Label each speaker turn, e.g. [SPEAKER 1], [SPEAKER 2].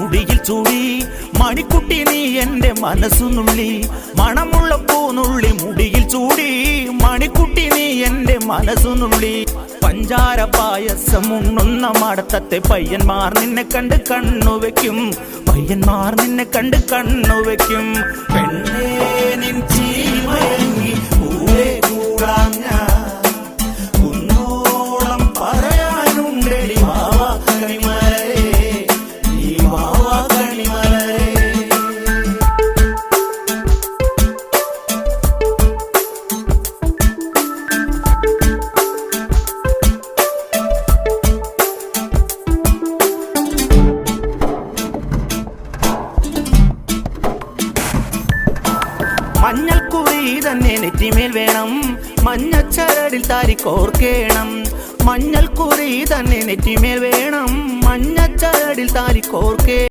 [SPEAKER 1] മുടിയിൽ ചൂടി മണിക്കുട്ടി നീ എന്റെ മനസ്സു നുള്ളി മണമുള്ള പൂനുള്ളി മുടിയിൽ ചൂടി മണിക്കുട്ടി നീ എന്റെ മനസ്സു നുള്ളി പഞ്ചാര പായസം ഉണ്ണുന്ന മടത്തത്തെ പയ്യന്മാർ നിന്നെ കണ്ട് കണ്ണുവെക്കും പയ്യന്മാർ നിന്നെ കണ്ട് കണ്ണുവെക്കും പെണ്ണേ നിൻ ചീമയങ്ങി കൂടെ കൂടാം ഞാൻ കുന്നോളം പറയാനുണ്ടടി വാവാ കണിമലരേ നീ വാവാ കണിമലരേ. മഞ്ഞൾക്കുറി തന്നെ നെറ്റിമേൽ വേണം മഞ്ഞച്ചരടിൽ താരിക്കോർക്കേണം മഞ്ഞൾക്കുറി തന്നെ നെറ്റിമേൽ വേണം മഞ്ഞച്ചരടിൽ താരിക്കോർക്കേ